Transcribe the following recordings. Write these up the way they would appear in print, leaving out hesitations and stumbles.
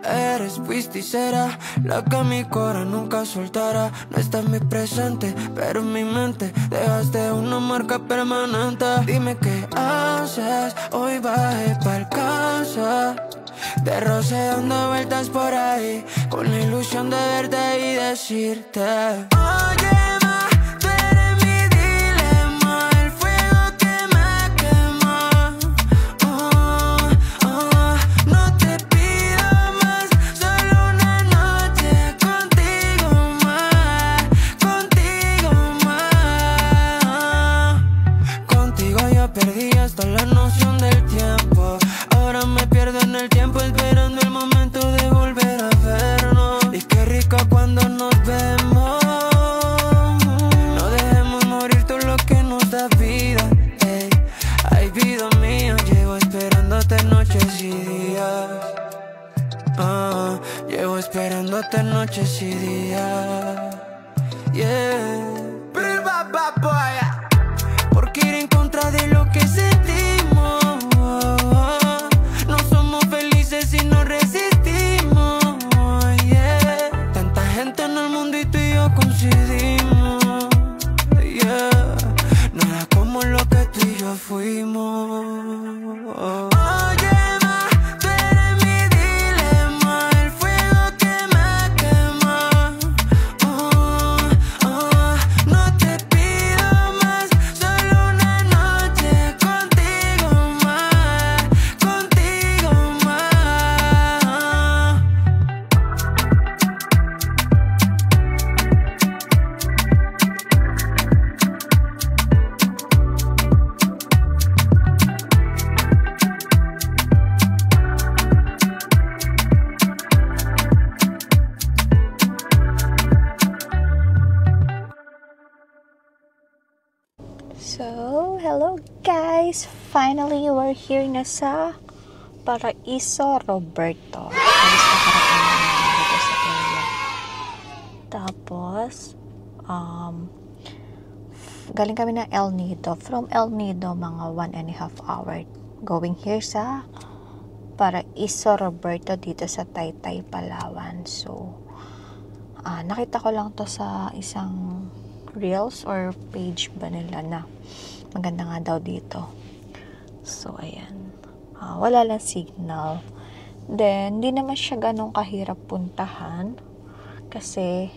Eres, fuiste y será la que mi cora nunca soltará. No está en mi presente, pero en mi mente dejaste una marca permanente. Dime qué haces, hoy bajé pa'l casa. Te rocé dando vueltas por ahí, con la ilusión de verte y decirte: oye, ma, tú eres mi dilema, el fuego que me quema. No te pido más, solo una noche contigo más, contigo más. Contigo yo perdí hasta la noción del tiempo. Ahora me pierdo en el tiempo esperando el momento de volver a vernos. Y qué rico cuando nos vemos. No dejemos morir todo lo que nos da vida. Ey, ay, vida mía, llevo esperándote noches y días. Llevo esperándote noches y días. Yeah. Porque ir en contra de lo que sentimos. No somos felices si no resistimos. Yeah. Tanta gente en el mundo y tú y yo coincidimos. Yeah. Nada como lo que tú y yo fuimos. Oye, ma, tú eres mi dilema, el fuego que me quema. No te pido más, solo una noche contigo más, contigo más. So, hello guys! Finally, we're here na sa Paraiso Roberto. Alis na karating namin dito sa area. Tapos, galing kami ng El Nido. From El Nido, mga 1.5 hour going here sa Paraiso Roberto dito sa Taytay, Palawan. So, nakita ko lang to sa isang reels or page ba nila na maganda nga daw dito. So, ayan. Wala lang signal. Then, di naman siya ganun kahirap puntahan kasi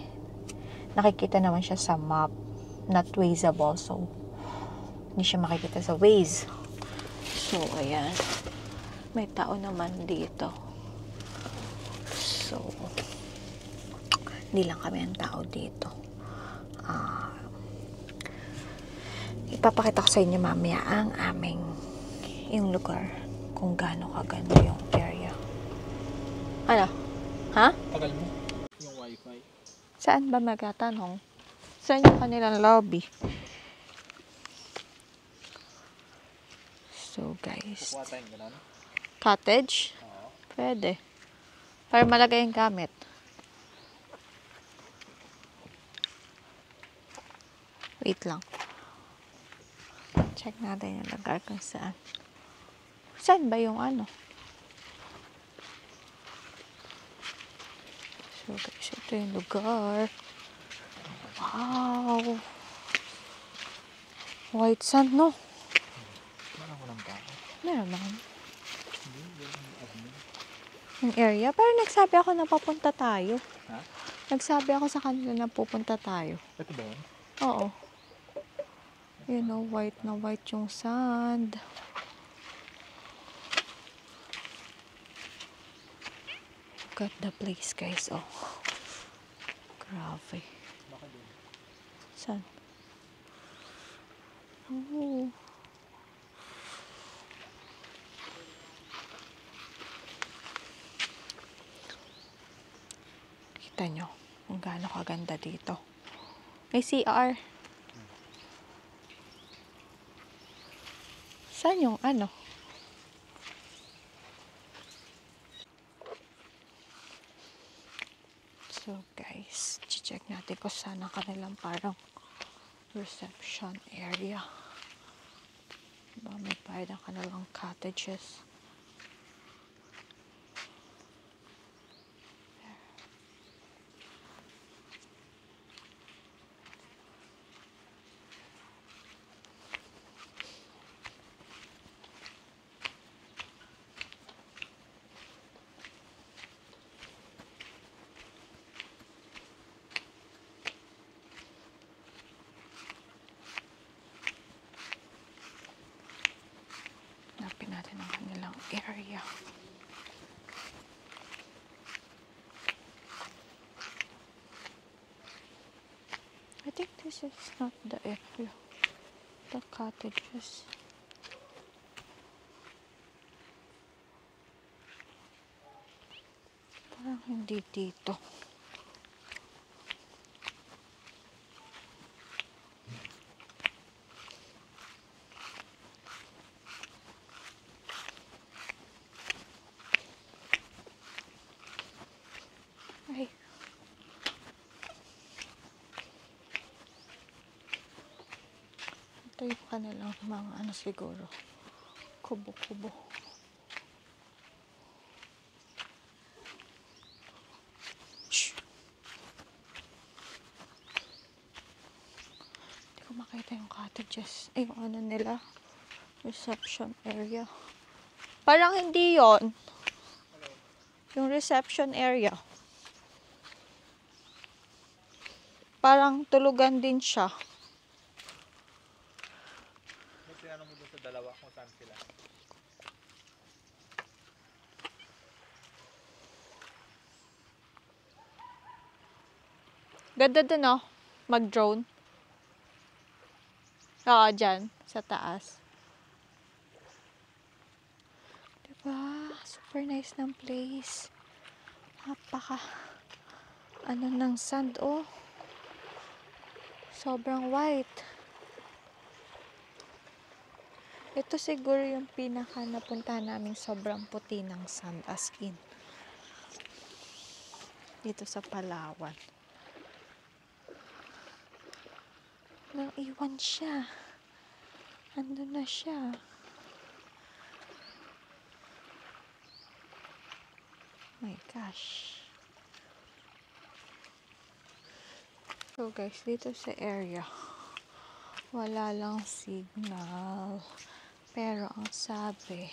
nakikita naman siya sa map. Not Wazeable. So, hindi siya makikita sa Waze. So, ayan. May tao naman dito. So, hindi lang kami ang tao dito. Ipapakita ko sa inyo mamaya ang aming yung lugar kung gaano kaganda yung area. Ano? Ha? Tagal mo yung wifi. Saan ba magtatanong? Saan yung kanilang lobby? So guys, Kuha tayong ganun? cottage? Oo. Pwede. Para malagay yung gamit. Wait lang. Check natin yung lugar kung saan. Saan ba yung ano? So guys, ito yung lugar. Wow! White sand, no? Meron ko ng tao. Meron naman. Yung area. Pero nagsabi ako na papunta tayo. Ha? Nagsabi ako sa kanila na pupunta tayo. Ito ba yun? Oo. You know, white na white yung sand. Look at the place, guys. Oh. Grabe. Saan? Oh. Kita nyo kung gaano kaganda dito. May CR. Saan yung ano? So guys, check natin kung saan ang kanilang parang reception area. Diba, may bayad ang kanilang cottages. area. I think this is not the area. The cottages. Parang hindi dito. Ay. Ito yung kanilang mga ano siguro. Kubo-kubo. Hindi ko makita yung cottages. Ay, yung ano nila. Reception area. Parang hindi yon. Yung reception area. Parang tulugan din siya. May tinanong mo dun sa dalawa kung saan sila. Ganda dun, oh. Mag-drone. Oo, dyan. Sa taas. Diba? Super nice ng place. Napaka ano ng sand, oh. Sobrang white. Ito siguro yung pinaka napuntahan namin sobrang puti ng sand, as in. Dito sa Palawan. Nang iwan siya. Andun na siya. My gosh. So guys, dito sa area, wala lang signal. Pero ang sabi,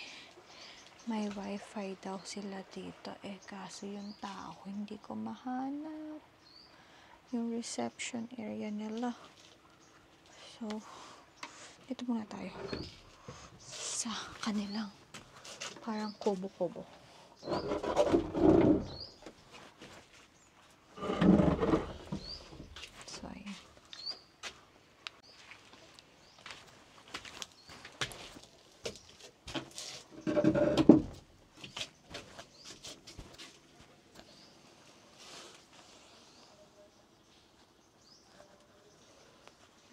may wifi daw sila dito. Eh, kaso yung tao, hindi ko mahanap. Yung reception area nila. So, dito muna tayo. Sa kanilang parang kubo-kubo. So, ayan.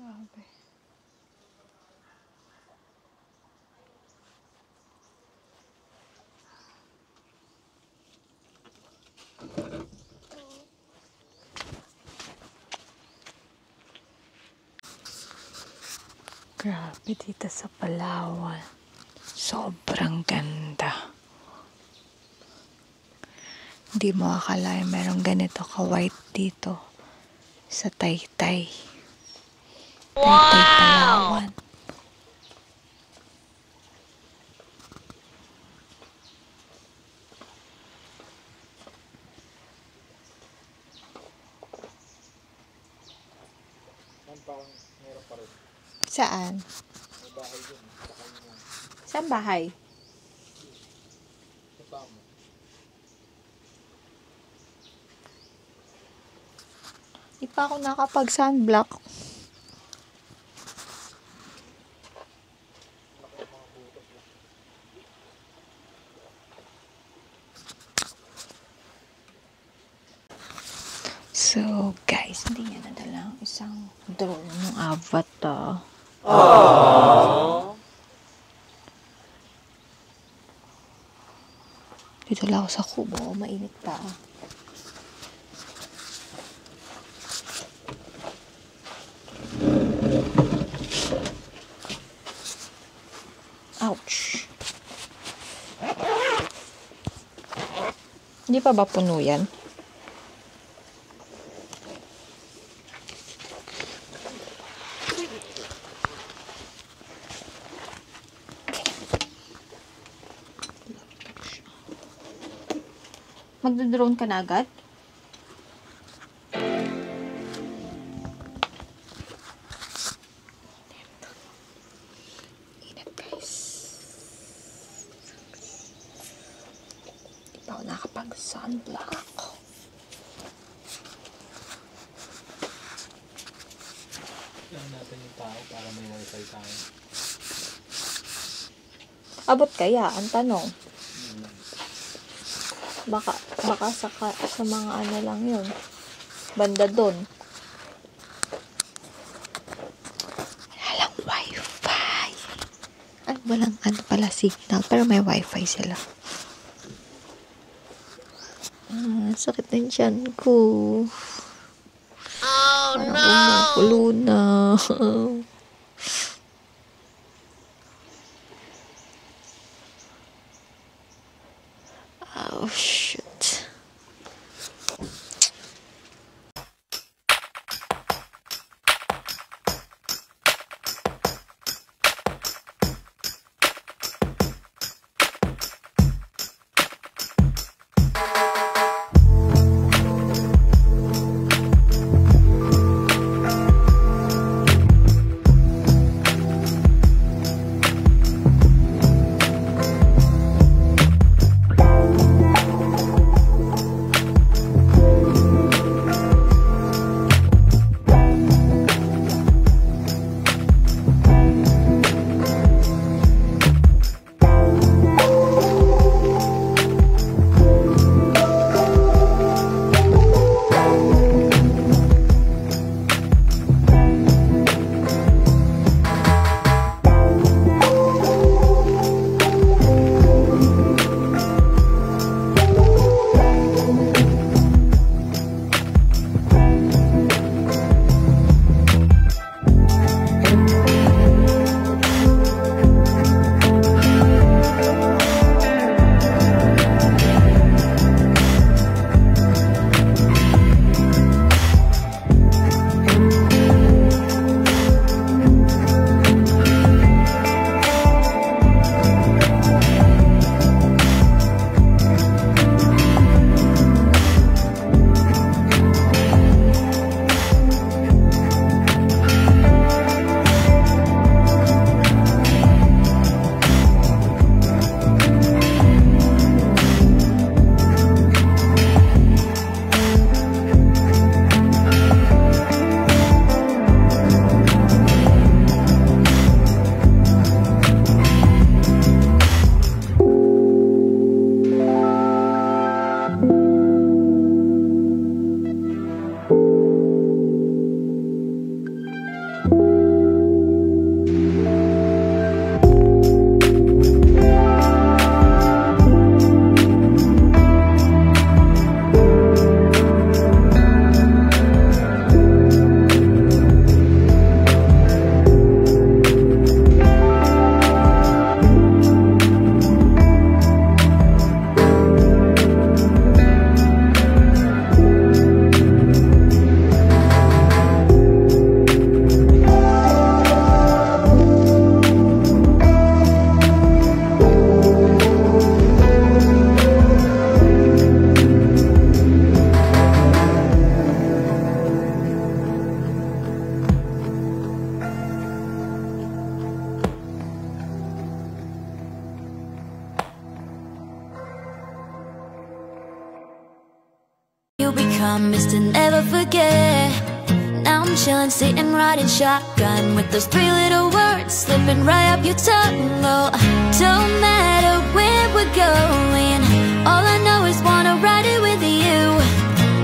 Grabe. Grabe dito sa Palawan. Sobrang ganda. Hindi mo akalain merong ganito ka-white dito sa Taytay. Taytay, Palawan. Parang meron pa rin. Saan? May bahay dun. Saka yung Saan bahay? kasama. Di pa ako nakapag-sunblock. So, guys, hindi niya nadala ang isang drone ng Avatar. Dito lang ako sa kubo. Mainit pa. Ouch. Hindi pa ba puno yan? Magdo-drone ka na agad? Init, guys. nakapag-sunblock. Lang natin yung tao para may wifi tayo. Abot kaya? Ang tanong. Baka sa mga ano lang yun. Banda doon. Walang wifi. Ay, walang ano pala signal. Pero may wifi sila. Sakit ng tiyan ko. Oh, parang no! Kumukulo na. Oh, shit. Promise to never forget. Now I'm chillin', sitting, riding shotgun with those three little words slipping right up your tongue. Oh, don't matter where we're going, all I know is wanna ride it with you.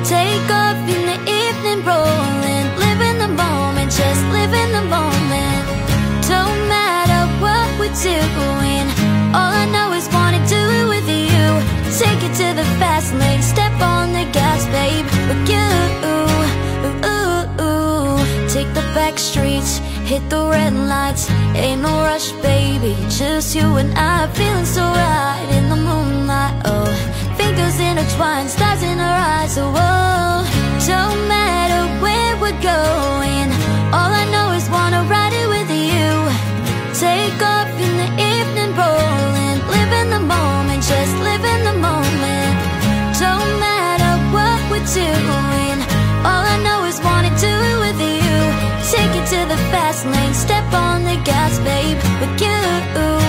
Take off in the evening, rolling, live in the moment, just live in the moment. Don't matter what we're doing, all I know is wanna do it with you. Take it to the fast lane, step on the gas, babe, with you. Take the back streets, hit the red lights. Ain't no rush, baby, just you and I, feeling so right in the moonlight. Oh, fingers intertwined, stars in our eyes. Oh, oh, don't matter where we're going, all I know is wanna ride it with you. Take off in the evening, rolling, live in the moment, just live in the moment. Don't matter what we're doing, all I know is wanna do it with you. Take it to the fast lane, step on the gas, babe, with you. Oh,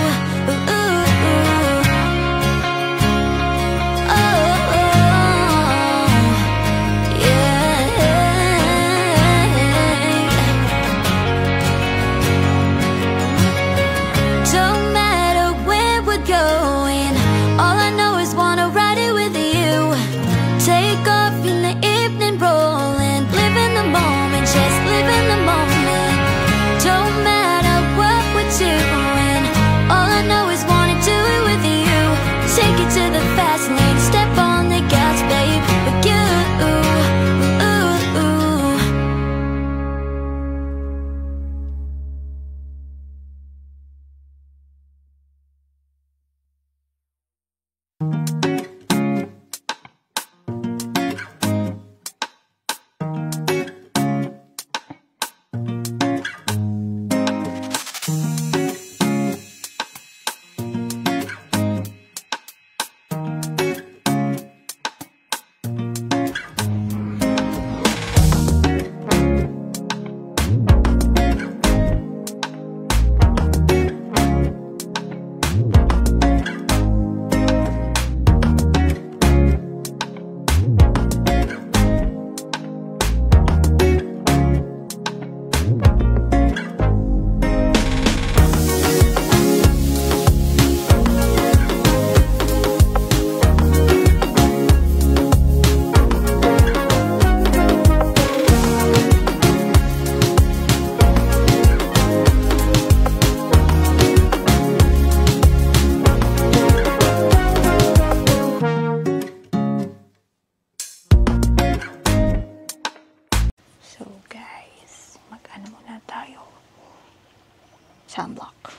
sunblock.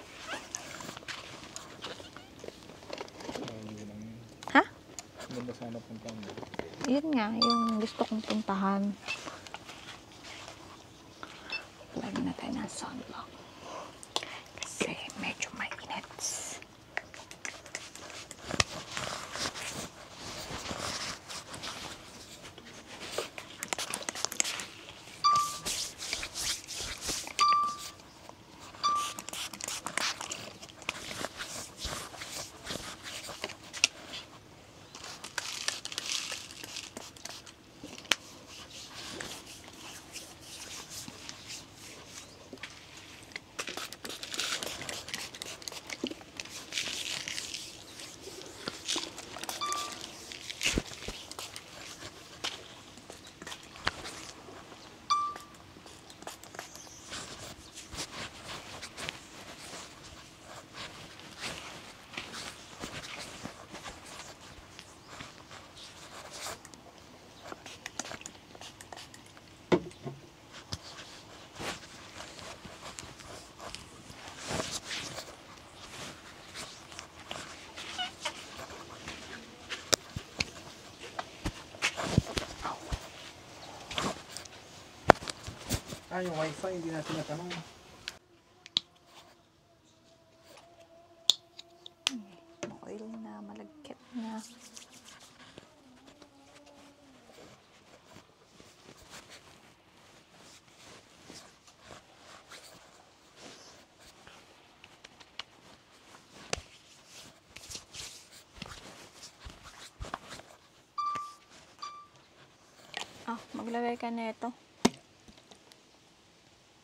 Ha? Hindi ba sana puntahan mo? Yun nga, yung gusto kong puntahan. Lagyan na tayo ng sunblock. Kasi medyo mainit. Yung wifi, hindi natin natanong. Oil na, malagkit na. Maglagay ka na ito.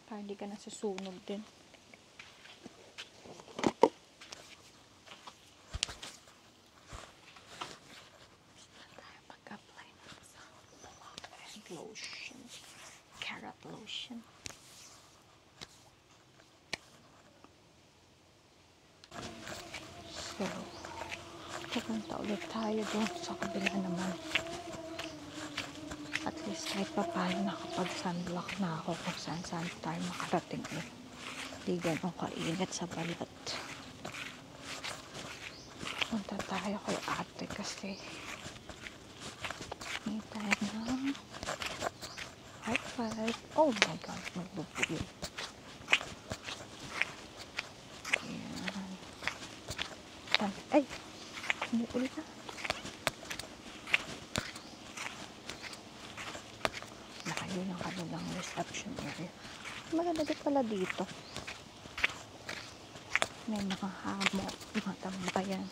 Para hindi ka nasusunog din. Mag-apply ng sunblock and lotion. Carrot lotion. So, pupunta ulit tayo doon sa kabila naman. At least kahit pa paano nakapag-sunblock na ako kung saan tayo makarating eh. Hindi ganun kainit sa balat. Punta tayo kay ate kasi hindi tayo ng high five. Oh my god, magbubuyo. Ayan. Ay! Hindi ulit na. Yun ang kanilang reception area. Maganda din pala dito. May mga hammock, mga tambayan.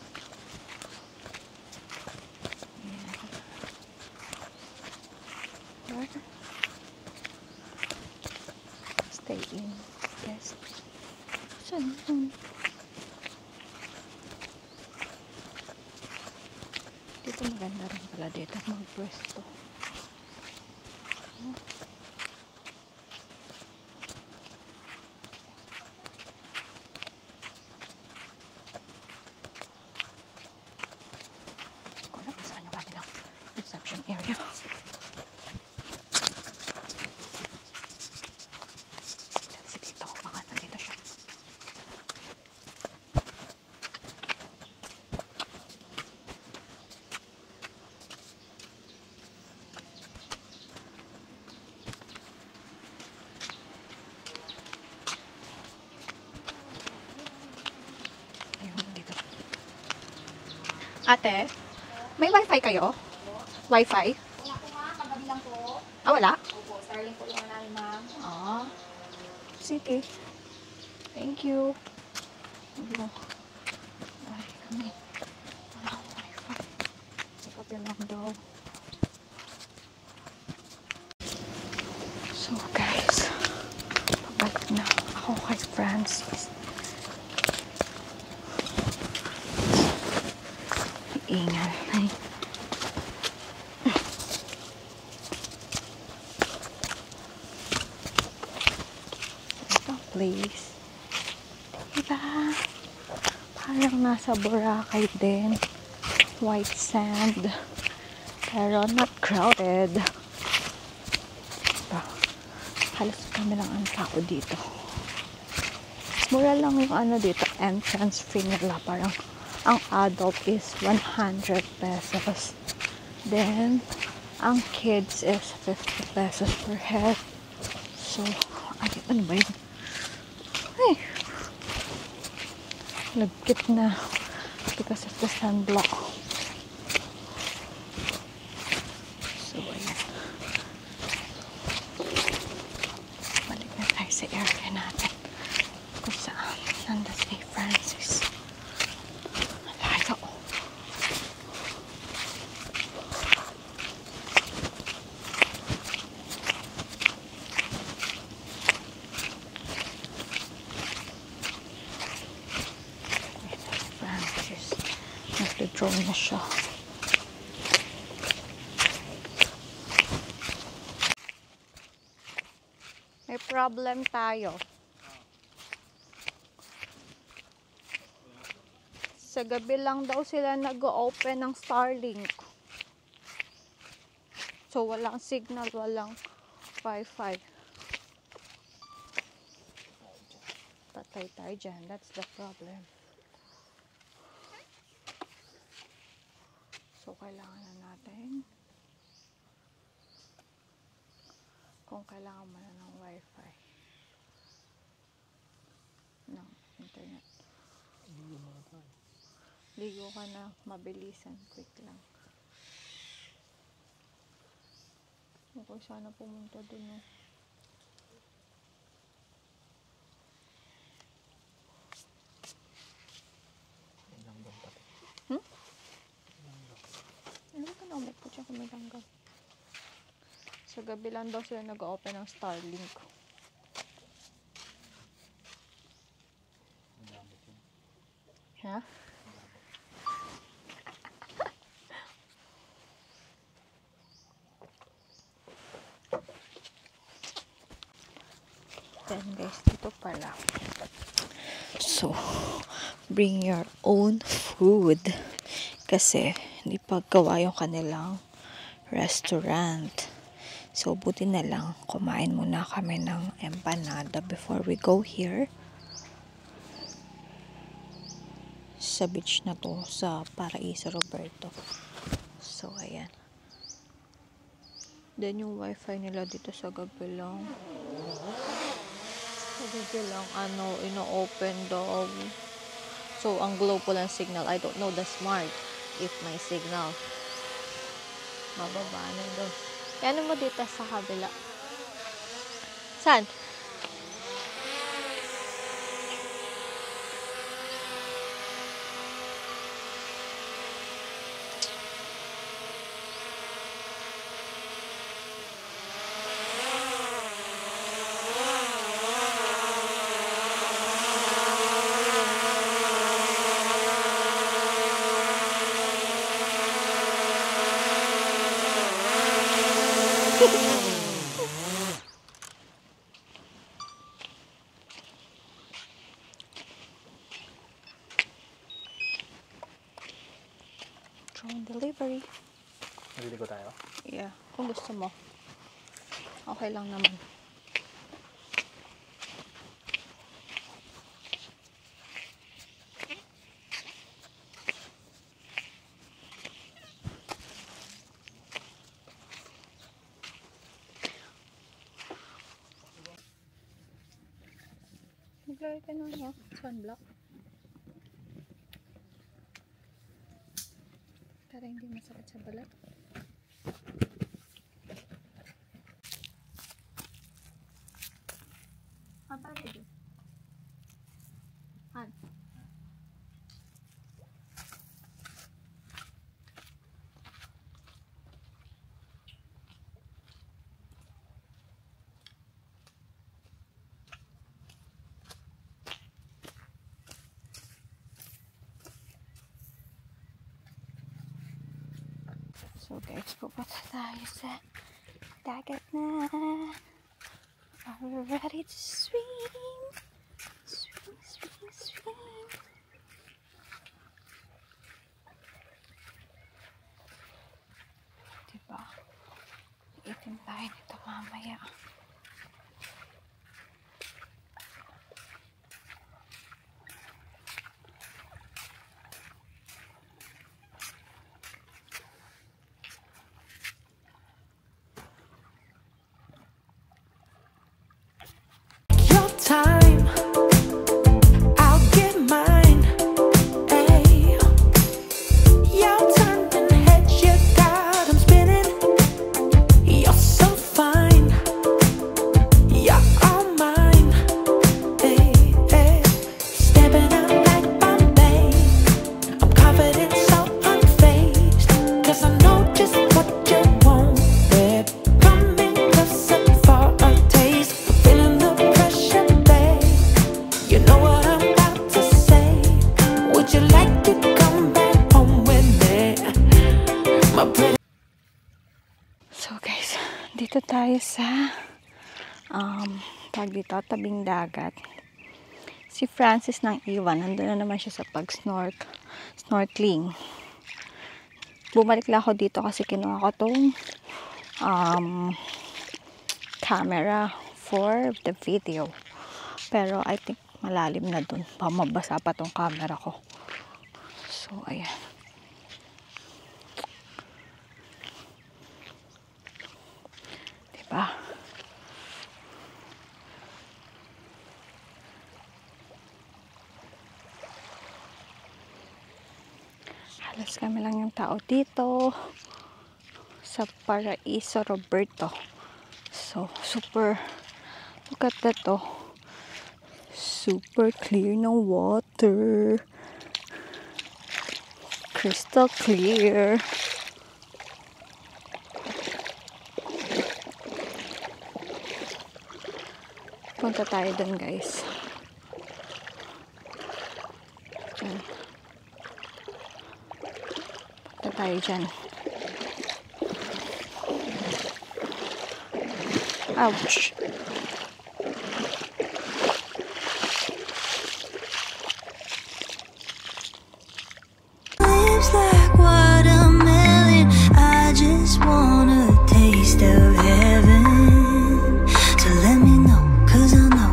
Yeah. Stay in. Yes. Saan? Dito maganda rin pala dito mag-pwesto. Reception area. Kasi dito, baka nandito siya. Ayun, dito. Ate, may wifi kayo? Wi-Fi? Wala po ma'am, paggabi lang po. Ah, wala? Opo, Starlink po yung namin ma'am. Ah, sige. Thank you. Ay, kami. Wala akong Wi-Fi. Kapi lang daw. So, guys. Pabalik na ako kay Francis. Iingal. Ay. Place. Diba? Parang nasa Boracay din. White sand. Pero not crowded. Diba? Halos kami lang ang tao dito. Mura lang yung ano dito, entrance fee nila. Parang ang adult is 100 pesos. Then, ang kids is 50 pesos per head. So, ano ba yun? Ay! Lagkit na because of the sunblock. So, ayan. Balik na tayo sa area natin. Kung saan nanda si Francis. Malayo. Francis. Nagdo-draw na siya. May problem tayo. Sa gabi lang daw sila nag-open ng Starlink. So, walang signal, walang Wi-Fi. Patay tayo dyan. That's the problem. So, kailangan na natin kung kailangan mo na ng Wi-Fi ng internet. Ligo ka na, mabilisan, quick lang. Okay, sana pumunta dun, no? Ano ka na umit po siya kung may langgam? Sa gabi lang daw sila nag-open ng Starlink. Ha? Then guys, dito pala. So, bring your own food. Kasi, hindi paggawa yung kanilang restaurant. So, buti na lang, kumain muna kami ng empanada before we go here. Sa beach na to, sa Paraiso Roberto. So, ayan. Then, yung wifi nila dito sa gabi lang. Sa gabi lang, ino-open daw. So, ang glow po ng signal. I don't know the smart if may signal. Mababa na doon. Ano mo dito sa kabila? Saan? Drone delivery. Naliligo tayo? Yeah, kung gusto mo. Okay lang naman. Maglagay ka ng sunblock. Para hindi masakit sa balat. Apa itu? Han. So guys, pupunta tayo sa dagat na. Are we ready to swim? Swim, swim, swim. Diba? Itim tayo nito mamaya. tayo sa tag dito, tabing dagat. Si Francis nang iwan. Nandun na naman siya sa snorkeling. Bumalik lang ako dito kasi kinuha ko tong camera for the video. Pero I think malalim na dun. Mabasa pa tong camera ko. So, ayan. Diba? Halos kami lang yung tao dito sa Paraiso Roberto. So, super, look at that, oh. Super clear ng water. Crystal clear. Punta tayo dun, guys. Punta tayo dyan. Ouch! Lips like watermelon, I just wanna taste of heaven. So let me know, 'cause I know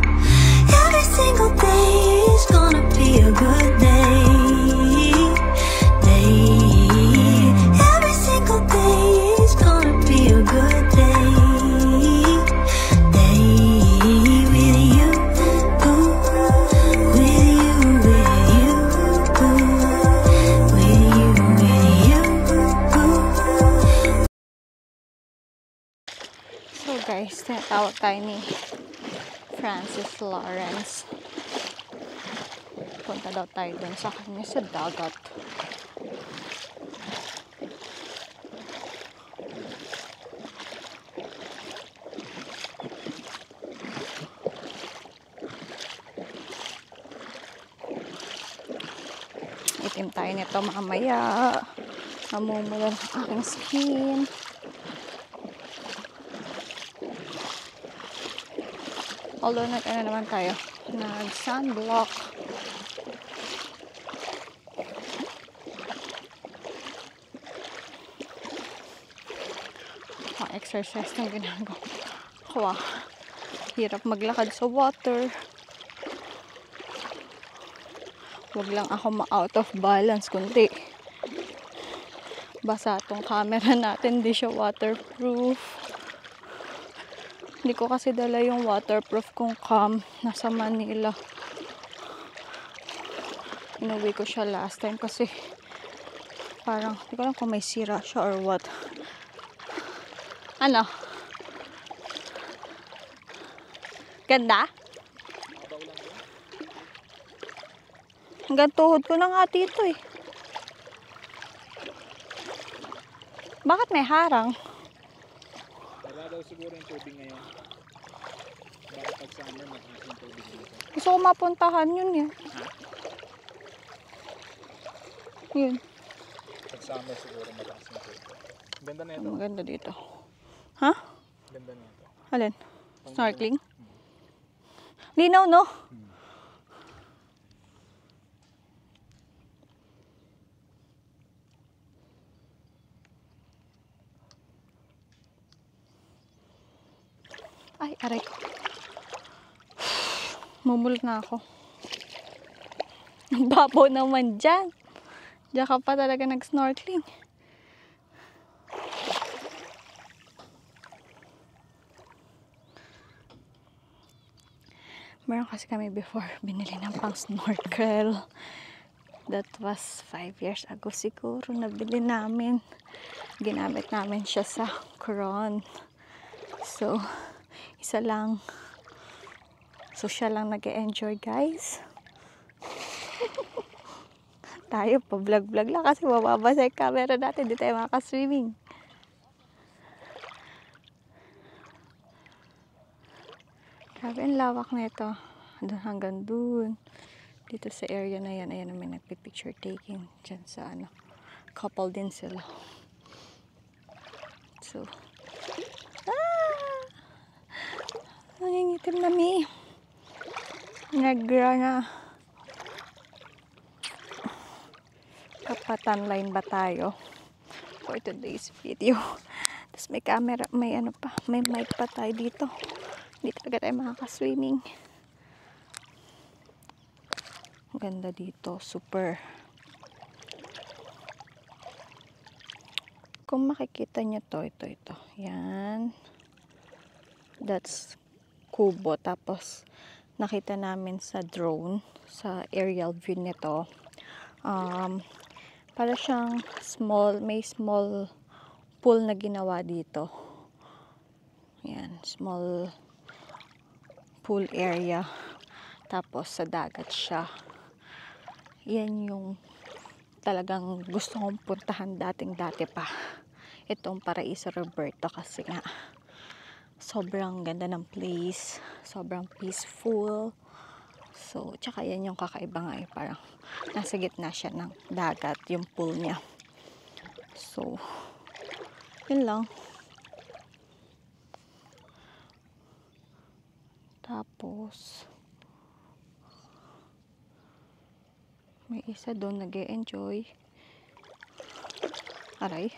every single day is gonna be a good day. Every single day is gonna be a good day. With you, boo. With you, boo. So guys, tinatawag tayo ni Francis Lawrence. Punta daw tayo dun sa kanya sa dagat. Itim tayo nito mamaya. Namumula ng aking skin. Although naman tayo, nag-sunblock. Exercise ng ginagawa ko. Hirap maglakad sa water. Huwag lang ako ma-out of balance, kundi basa tong camera natin, di siya waterproof. Hindi ko kasi dala yung waterproof kong cam. Nasa Manila. Inuwi ko siya last time kasi parang, hindi ko alam kung may sira siya or what. Ano? Ganda? Hanggang tuhod ko na nga dito eh. Bakit may harang? Wala daw siguro yung tubig ngayon. Bakit pag summer mataas yung tubig dito? Gusto ko mapuntahan yun eh. Yun. Pag summer siguro mataas yung tubig. Ganda na ito. Maganda dito. Ha? Ganda na ito. Alin? Snorkeling? Linaw, no? Ay, aray ko. Mumulat na ako. Ang babaw naman dyan. Diyan ka pa talaga nag-snorkeling. Meron kasi kami before binili ng pang snorkel. That was 5 years ago siguro nabili namin. Ginamit namin siya sa Coron. So, isa lang. So, siya lang nag-enjoy, guys. Tayo, pa-vlog-vlog lang kasi mababasa yung camera natin. Hindi tayo makaka-swimming. Grabe, ang lawak na ito. Hanggang dun. Dito sa area na yan. Ayan, may nagpipicture taking dyan sa ano. Couple din sila. So, Nangingitim na mi. Nagra na. Papatanline ba tayo for today's video? Tapos may camera, may ano pa, may mic pa tayo dito. Hindi talaga tayo makaka-swimming. Ang ganda dito, super. Kung makikita nyo to, ito. Yan. That's kubo. Tapos, nakita namin sa drone, sa aerial view nito. Para siyang may small pool na ginawa dito. Yan, small pool area. Tapos, sa dagat siya. Yan yung talagang gusto kong puntahan dati pa. Itong Paraiso Roberto kasi nga sobrang ganda ng place, sobrang peaceful. So, tsaka yan yung kakaiba nga parang nasa gitna siya ng dagat, yung pool niya. So, yun lang. Tapos, may isa doon nag-e-enjoy. Aray.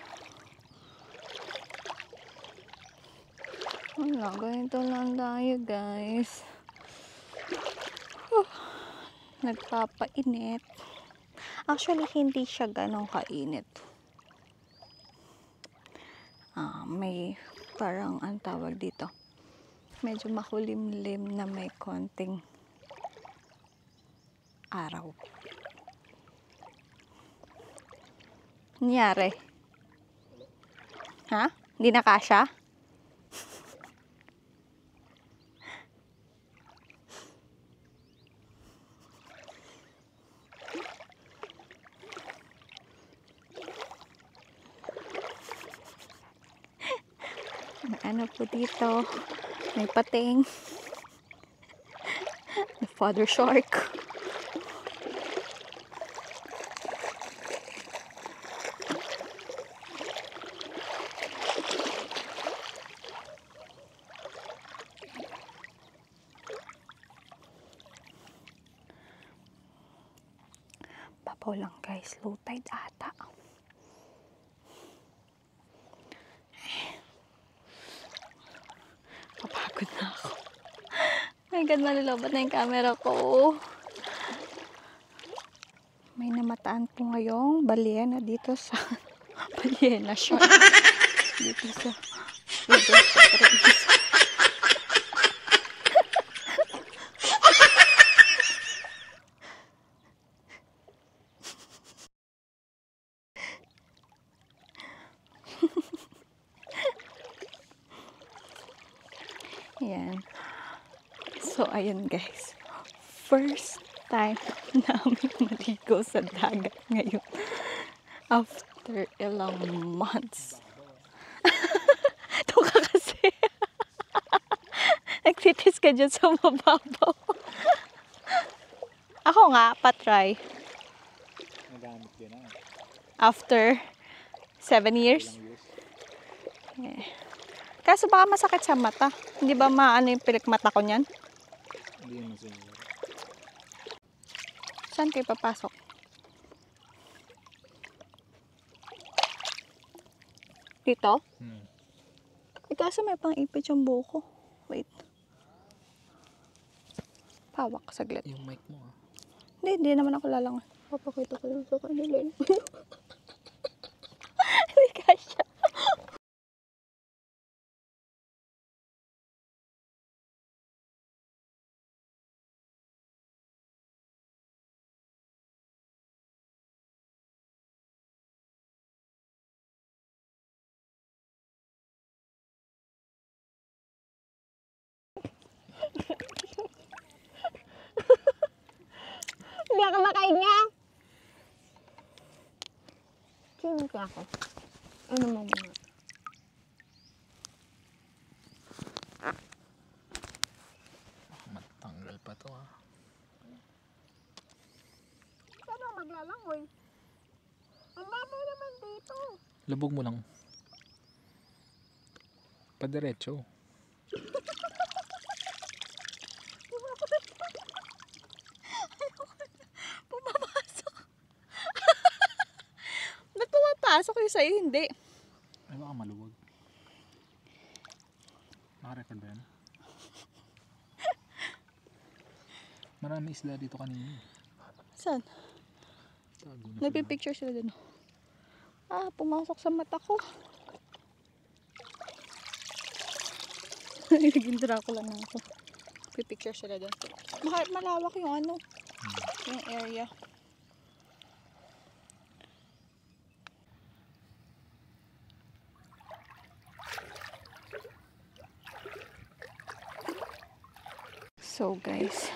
Wala, ganito lang tayo guys. Nagpapainit. Actually, hindi siya ganong kainit. May parang ang tawag dito. Medyo makulimlim na may konting araw. Nangyari? Ha? Hindi na kasya? Ano po dito? May pating. The father shark. Babaw lang guys, low tide ata. Papagod na ako. My God, malulobot na yung camera ko. May namataan po ngayong balyena dito sa balyena siya. Dito sa yan. So, ayun guys. First time namin maligo sa dagat ngayon. After ilang months. Ito ka kasi. Nagtitis ka dyan sa mababaw. Ako nga, patry. Nagamit din na. After 7 years. Yeah. Kaso baka masakit sa mata. Hindi ba maano yung pilik mata ko niyan? Hindi mo siguro. Saan kayo papasok? Dito? Kaso may pang-ipit yung buko. Wait. Pawak saglit. Yung mic mo ah. Hindi naman ako lalangan. Papakita ko lang sa kanila. Hindi kasya. Hindi ako makahinga. Sino ka ako? Ano mo muna? Matanggal pa to ah. Saan maglalangoy? Ang babaw naman dito. Lubog mo lang. Padiretso. Pumapasok. Ba't pumapasok yung sa'yo? Hindi. Ay, baka maluwag. Naka-record ba yan? Marami isla dito kanina. Saan? Tago na sila. Nagpipicture sila dun. Ah, pumasok sa mata ko. Naging Dracula na ako. Pipicture sila dun. Malawak yung ano. Yung area. So guys,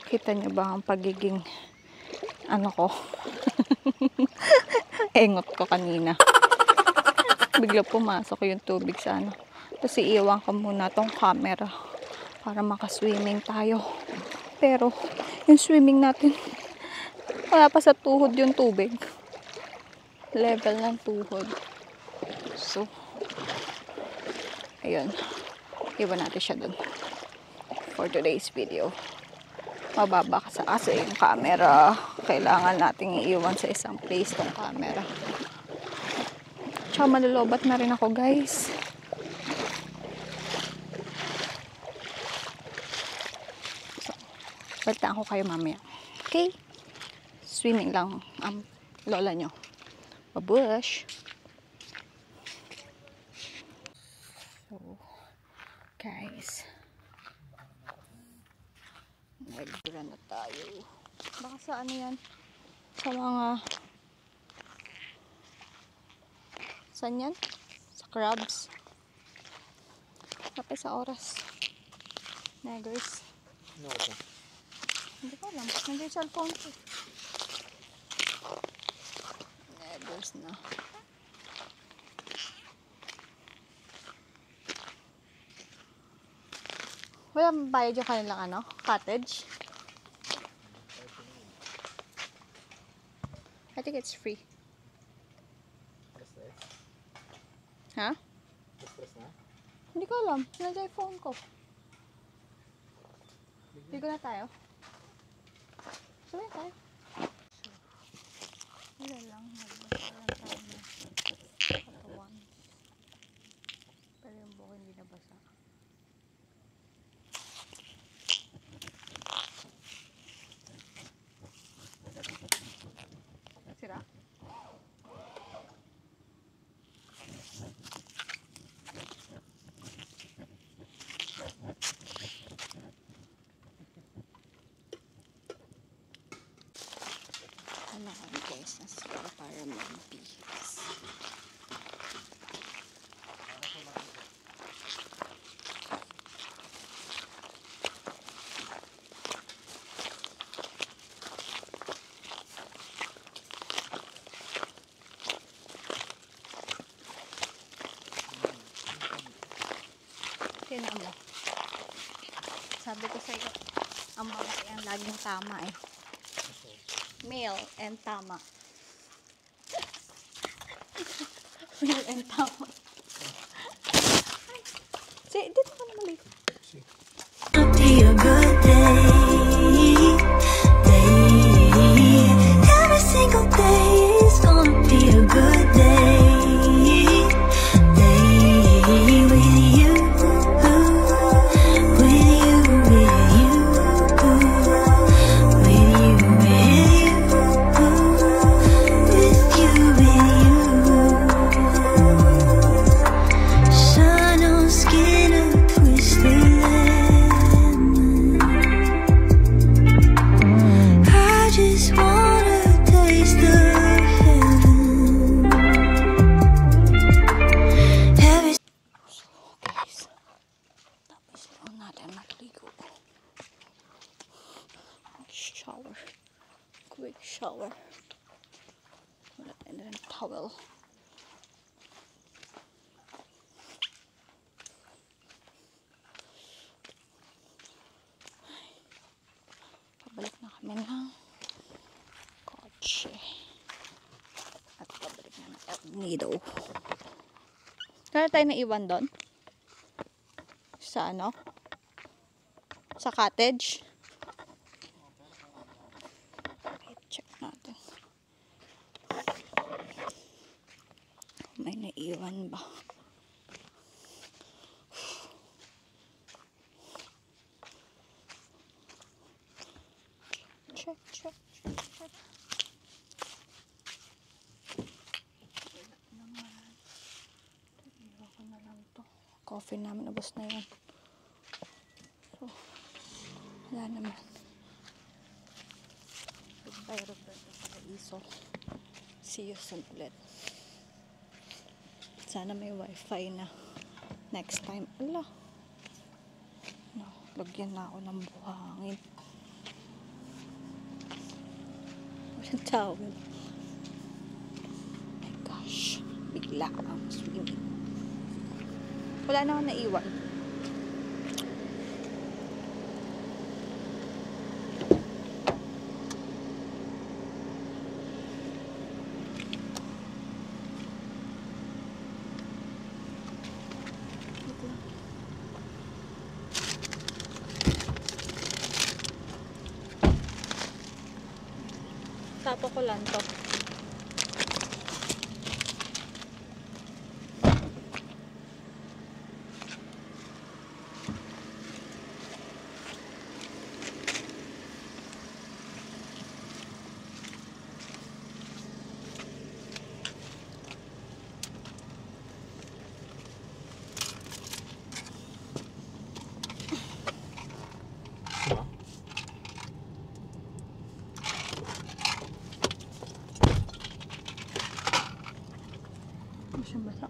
kita niyo ba ang pagiging ano ko? Engot ko kanina. Bigla pumasok yung tubig sa ano. Tapos iiwan ko muna tong camera para makaswimming tayo. Pero yung swimming natin, wala pa sa tuhod yung tubig. Level ng tuhod. So, ayun. Iwan natin siya dun for today's video. Mababa kasi yung camera. Kailangan nating iiwan sa isang place tong camera. Tsaka malulobat na rin ako guys. So, balitaan ko kayo mamaya. Okay? Swimming lang ang lola nyo. Babush! So, guys. Nagbira na tayo. Baka sa ano yan? Sa mga... Saan yan? Sa crabs. Kapit sa oras. Negers. No, okay. Hindi ko alam. Nandiyan yung cellphone ko. Negers na. Wala bayad yung kanilang ano? Cottage? I think it's free. Ha? Hindi ko alam. Nandiyan yung phone ko. Ligo na tayo. Sabi tayo. Wala lang. Nagbasa lang tayo na katawan. Pero yung buko hindi nabasa. Sira? Ano kami guys, nasira para mag-bihis. Tingnan mo. Sabi ko sa'yo, ang babae ang laging tama eh. Male and tama. Male and tama. Say, dito ka naman ligo. Be a good day. Every single day is gonna be a good day. With you, shine on skin of twisted lemon. I just wanna taste of heaven. Every Guys, tapos lang natin magligo. Shower. Quick shower. Wala tayo na rin towel. Pabalik na kami ng kotse. At pabalik na ng El Nido. Kaya tayo naiwan doon? Sa ano? Sa cottage? naiwan ba? Check. Wala naman. Iwan ko na lang to. Coffee namin, ubos na yun. So, wala naman. Goodbye, Roberto Paraiso. See you soon ulit. Sana may wifi na next time. Ala. No, lagyan na ako ng buhangin. Walang towel. My gosh. Bigla ang swimming. Wala na ako naiwan. Tapo ko lang to. Masyang basa.